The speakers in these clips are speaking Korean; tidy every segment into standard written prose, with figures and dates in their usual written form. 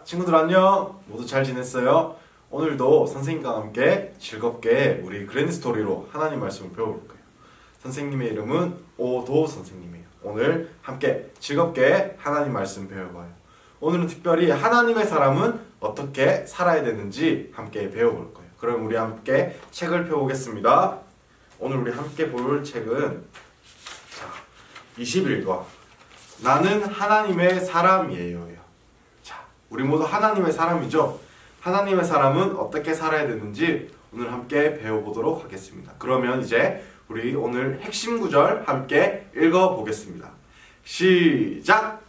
친구들 안녕! 모두 잘 지냈어요? 오늘도 선생님과 함께 즐겁게 우리 그랜드 스토리로 하나님 말씀을 배워볼 거예요. 선생님의 이름은 오도 선생님이에요. 오늘 함께 즐겁게 하나님 말씀 배워봐요. 오늘은 특별히 하나님의 사람은 어떻게 살아야 되는지 함께 배워볼 거예요. 그럼 우리 함께 책을 펴보겠습니다. 오늘 우리 함께 볼 책은 21과 나는 하나님의 사람이에요. 자, 우리 모두 하나님의 사람이죠. 하나님의 사람은 어떻게 살아야 되는지 오늘 함께 배워보도록 하겠습니다. 그러면 이제 우리 오늘 핵심 구절 함께 읽어보겠습니다. 시작!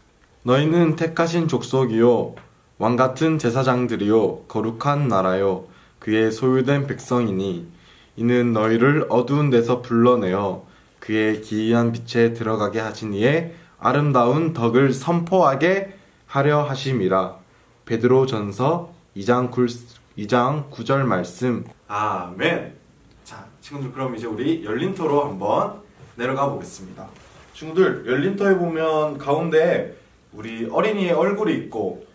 너희는 택하신 족속이요 왕같은 제사장들이요 거룩한 나라요 그의 소유된 백성이니 이는 너희를 어두운 데서 불러내어 그의 기이한 빛에 들어가게 하신 이의 아름다운 덕을 선포하게 하려 하심이라. 베드로전서 2장 9절 말씀. 아멘. 자, 친구들 그럼 이제 우리 열린터로 한번 내려가 보겠습니다. 친구들 열린터에 보면 가운데 우리 어린이의 얼굴이 있고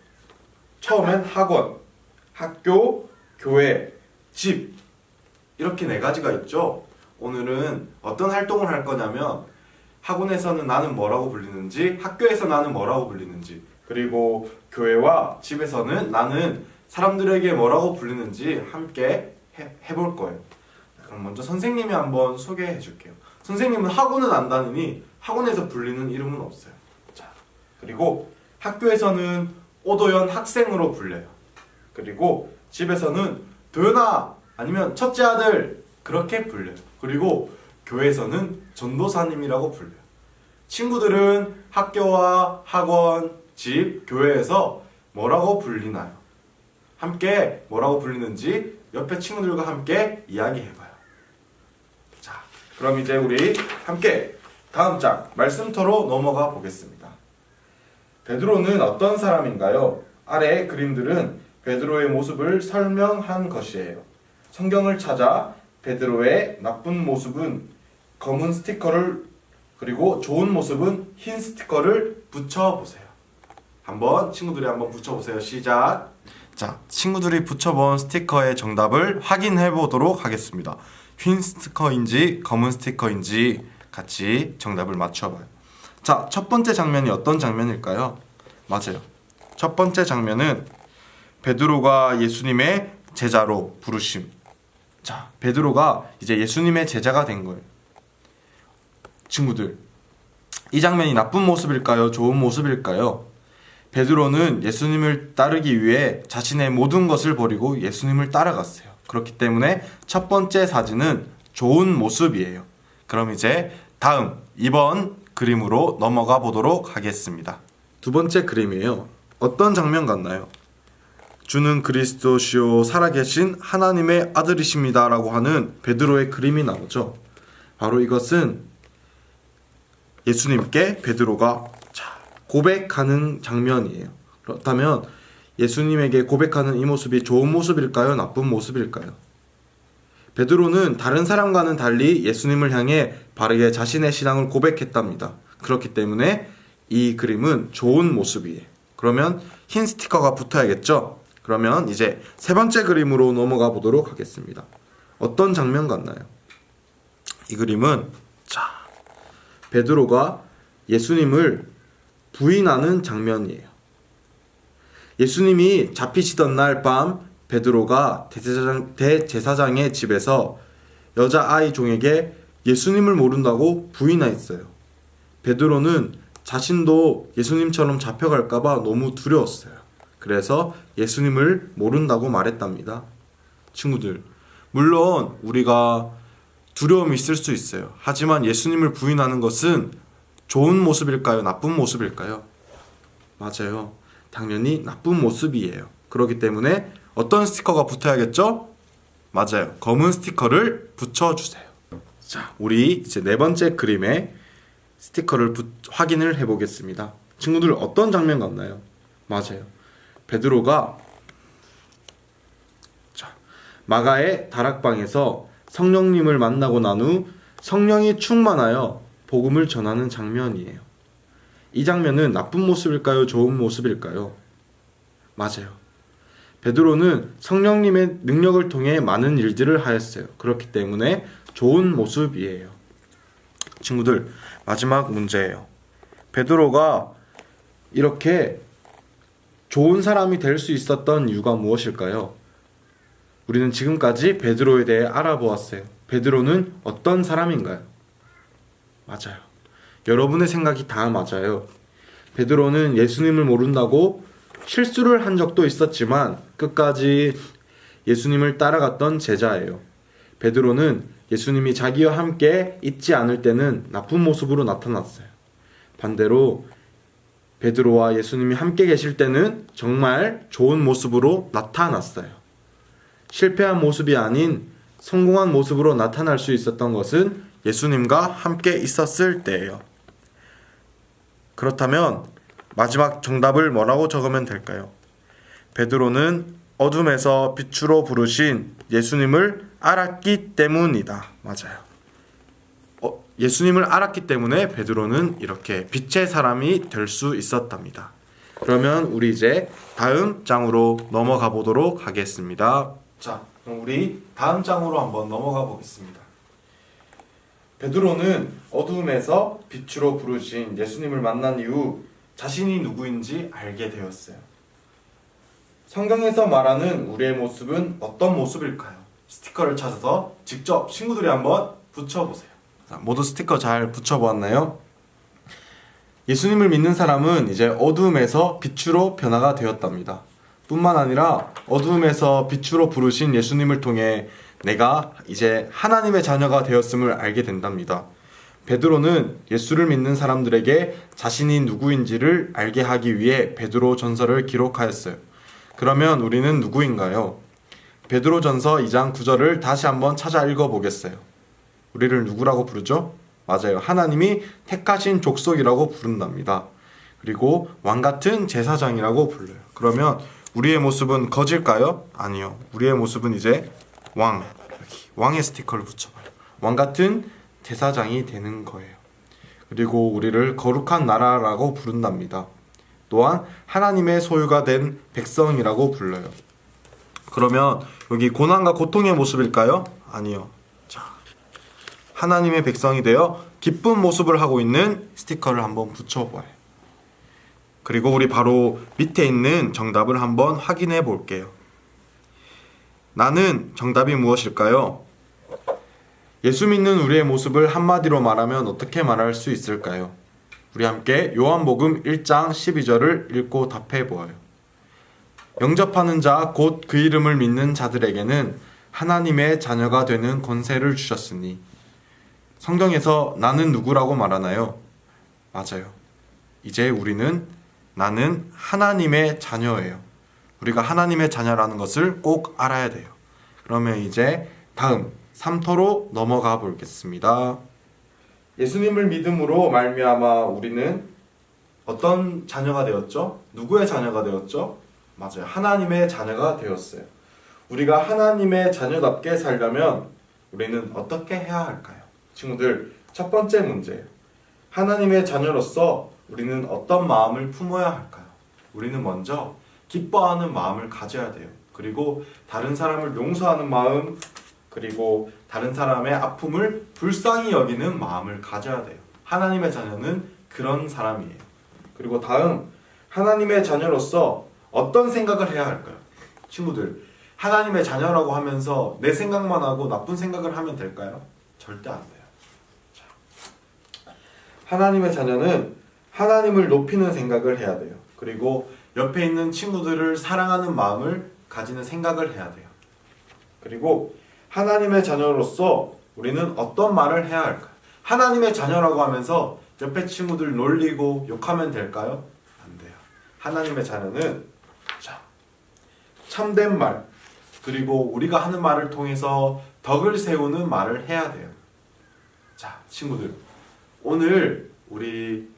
처음엔 학원, 학교, 교회, 집 이렇게 네 가지가 있죠. 오늘은 어떤 활동을 할 거냐면 학원에서는 나는 뭐라고 불리는지, 학교에서 나는 뭐라고 불리는지, 그리고 교회와 집에서는 나는 사람들에게 뭐라고 불리는지 함께 해볼 거예요. 그럼 먼저 선생님이 한번 소개해 줄게요. 선생님은 학원은 안 다니니 학원에서 불리는 이름은 없어요. 자, 그리고 학교에서는 오도연 학생으로 불려요. 그리고 집에서는 도연아 아니면 첫째 아들 그렇게 불려요. 그리고 교회에서는 전도사님이라고 불려요. 친구들은 학교와 학원, 집, 교회에서 뭐라고 불리나요? 함께 뭐라고 불리는지 옆에 친구들과 함께 이야기해봐요. 자, 그럼 이제 우리 함께 다음 장 말씀터로 넘어가 보겠습니다. 베드로는 어떤 사람인가요? 아래의 그림들은 베드로의 모습을 설명한 것이에요. 성경을 찾아 베드로의 나쁜 모습은 검은 스티커를 그리고 좋은 모습은 흰 스티커를 붙여보세요. 친구들이 한번 붙여보세요. 시작. 자, 친구들이 붙여본 스티커의 정답을 확인해 보도록 하겠습니다. 흰 스티커인지 검은 스티커인지 같이 정답을 맞춰봐요. 자, 첫 번째 장면이 어떤 장면일까요? 맞아요. 첫 번째 장면은 베드로가 예수님의 제자로 부르심. 자, 베드로가 이제 예수님의 제자가 된 거예요. 친구들, 이 장면이 나쁜 모습일까요? 좋은 모습일까요? 베드로는 예수님을 따르기 위해 자신의 모든 것을 버리고 예수님을 따라갔어요. 그렇기 때문에 첫 번째 사진은 좋은 모습이에요. 그럼 이제 다음 2번 그림으로 넘어가 보도록 하겠습니다. 두 번째 그림이에요. 어떤 장면 같나요? 주는 그리스도시요 살아계신 하나님의 아들이십니다 라고 하는 베드로의 그림이 나오죠. 바로 이것은 예수님께 베드로가 고백하는 장면이에요. 그렇다면 예수님에게 고백하는 이 모습이 좋은 모습일까요? 나쁜 모습일까요? 베드로는 다른 사람과는 달리 예수님을 향해 바르게 자신의 신앙을 고백했답니다. 그렇기 때문에 이 그림은 좋은 모습이에요. 그러면 흰 스티커가 붙어야겠죠? 그러면 이제 세 번째 그림으로 넘어가 보도록 하겠습니다. 어떤 장면 같나요? 이 그림은 베드로가 예수님을 부인하는 장면이에요. 예수님이 잡히시던 날 밤 베드로가 대제사장의 집에서 여자아이 종에게 예수님을 모른다고 부인했어요. 베드로는 자신도 예수님처럼 잡혀갈까봐 너무 두려웠어요. 그래서 예수님을 모른다고 말했답니다. 친구들, 물론 우리가 두려움이 있을 수 있어요. 하지만 예수님을 부인하는 것은 좋은 모습일까요? 나쁜 모습일까요? 맞아요. 당연히 나쁜 모습이에요. 그렇기 때문에 어떤 스티커가 붙어야겠죠? 맞아요. 검은 스티커를 붙여주세요. 자, 우리 이제 네 번째 그림에 스티커를 확인을 해보겠습니다. 친구들 어떤 장면 같나요? 맞아요. 베드로가 마가의 다락방에서 성령님을 만나고 난 후 성령이 충만하여 복음을 전하는 장면이에요. 이 장면은 나쁜 모습일까요? 좋은 모습일까요? 맞아요. 베드로는 성령님의 능력을 통해 많은 일들을 하였어요. 그렇기 때문에 좋은 모습이에요. 친구들, 마지막 문제예요. 베드로가 이렇게 좋은 사람이 될 수 있었던 이유가 무엇일까요? 우리는 지금까지 베드로에 대해 알아보았어요. 베드로는 어떤 사람인가요? 맞아요. 여러분의 생각이 다 맞아요. 베드로는 예수님을 모른다고 실수를 한 적도 있었지만 끝까지 예수님을 따라갔던 제자예요. 베드로는 예수님이 자기와 함께 있지 않을 때는 나쁜 모습으로 나타났어요. 반대로 베드로와 예수님이 함께 계실 때는 정말 좋은 모습으로 나타났어요. 실패한 모습이 아닌 성공한 모습으로 나타날 수 있었던 것은 예수님과 함께 있었을 때예요. 그렇다면 마지막 정답을 뭐라고 적으면 될까요? 베드로는 어둠에서 빛으로 부르신 예수님을 알았기 때문이다. 맞아요. 예수님을 알았기 때문에 베드로는 이렇게 빛의 사람이 될 수 있었답니다. 그러면 우리 이제 다음 장으로 넘어가 보도록 하겠습니다. 자, 그럼 우리 다음 장으로 한번 넘어가 보겠습니다. 베드로는 어둠에서 빛으로 부르신 예수님을 만난 이후 자신이 누구인지 알게 되었어요. 성경에서 말하는 우리의 모습은 어떤 모습일까요? 스티커를 찾아서 직접 친구들이 한번 붙여보세요. 자, 모두 스티커 잘 붙여보았나요? 예수님을 믿는 사람은 이제 어둠에서 빛으로 변화가 되었답니다. 뿐만 아니라 어둠에서 빛으로 부르신 예수님을 통해 내가 이제 하나님의 자녀가 되었음을 알게 된답니다. 베드로는 예수를 믿는 사람들에게 자신이 누구인지를 알게 하기 위해 베드로 전서를 기록하였어요. 그러면 우리는 누구인가요? 베드로 전서 2장 9절을 다시 한번 찾아 읽어보겠어요. 우리를 누구라고 부르죠? 맞아요. 하나님이 택하신 족속이라고 부른답니다. 그리고 왕같은 제사장이라고 불러요. 그러면 우리의 모습은 거질까요? 아니요. 우리의 모습은 이제 왕의 스티커를 붙여봐요. 왕같은 제사장이 되는 거예요. 그리고 우리를 거룩한 나라라고 부른답니다. 또한 하나님의 소유가 된 백성이라고 불러요. 그러면 여기 고난과 고통의 모습일까요? 아니요. 자, 하나님의 백성이 되어 기쁜 모습을 하고 있는 스티커를 한번 붙여봐요. 그리고 우리 바로 밑에 있는 정답을 한번 확인해 볼게요. 나는 정답이 무엇일까요? 예수 믿는 우리의 모습을 한마디로 말하면 어떻게 말할 수 있을까요? 우리 함께 요한복음 1장 12절을 읽고 답해 보아요. 영접하는 자 곧 그 이름을 믿는 자들에게는 하나님의 자녀가 되는 권세를 주셨으니. 성경에서 나는 누구라고 말하나요? 맞아요. 이제 우리는 나는 하나님의 자녀예요. 우리가 하나님의 자녀라는 것을 꼭 알아야 돼요. 그러면 이제 다음 3토로 넘어가 보겠습니다. 예수님을 믿음으로 말미암아 우리는 어떤 자녀가 되었죠? 누구의 자녀가 되었죠? 맞아요. 하나님의 자녀가 되었어요. 우리가 하나님의 자녀답게 살려면 우리는 어떻게 해야 할까요? 친구들, 첫 번째 문제예요. 하나님의 자녀로서 우리는 어떤 마음을 품어야 할까요? 우리는 먼저 기뻐하는 마음을 가져야 돼요. 그리고 다른 사람을 용서하는 마음, 그리고 다른 사람의 아픔을 불쌍히 여기는 마음을 가져야 돼요. 하나님의 자녀는 그런 사람이에요. 그리고 다음, 하나님의 자녀로서 어떤 생각을 해야 할까요? 친구들, 하나님의 자녀라고 하면서 내 생각만 하고 나쁜 생각을 하면 될까요? 절대 안 돼요. 자, 하나님의 자녀는 하나님을 높이는 생각을 해야 돼요. 그리고 옆에 있는 친구들을 사랑하는 마음을 가지는 생각을 해야 돼요. 그리고 하나님의 자녀로서 우리는 어떤 말을 해야 할까요? 하나님의 자녀라고 하면서 옆에 친구들 놀리고 욕하면 될까요? 안 돼요. 하나님의 자녀는 참된 말, 그리고 우리가 하는 말을 통해서 덕을 세우는 말을 해야 돼요. 자, 친구들, 오늘 우리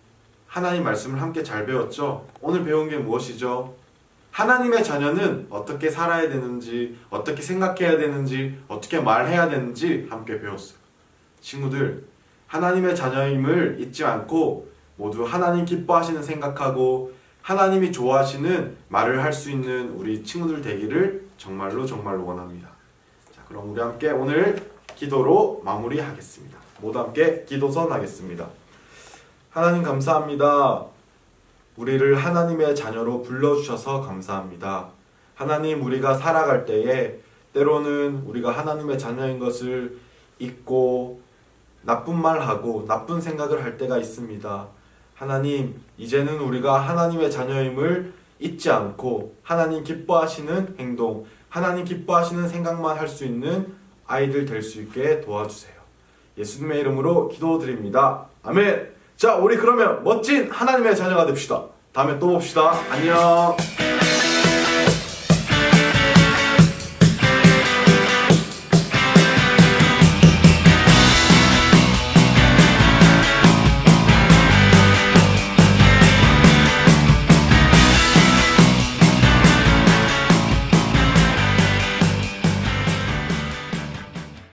하나님 말씀을 함께 잘 배웠죠? 오늘 배운 게 무엇이죠? 하나님의 자녀는 어떻게 살아야 되는지, 어떻게 생각해야 되는지, 어떻게 말해야 되는지 함께 배웠어요. 친구들, 하나님의 자녀임을 잊지 않고 모두 하나님 기뻐하시는 생각하고 하나님이 좋아하시는 말을 할 수 있는 우리 친구들 되기를 정말로 원합니다. 자, 그럼 우리 함께 오늘 기도로 마무리하겠습니다. 모두 함께 기도선 하겠습니다. 하나님 감사합니다. 우리를 하나님의 자녀로 불러주셔서 감사합니다. 하나님, 우리가 살아갈 때에 때로는 우리가 하나님의 자녀인 것을 잊고 나쁜 말하고 나쁜 생각을 할 때가 있습니다. 하나님, 이제는 우리가 하나님의 자녀임을 잊지 않고 하나님 기뻐하시는 행동, 하나님 기뻐하시는 생각만 할 수 있는 아이들 될 수 있게 도와주세요. 예수님의 이름으로 기도드립니다. 아멘. 자, 우리 그러면 멋진 하나님의 자녀가 됩시다. 다음에 또 봅시다. 안녕.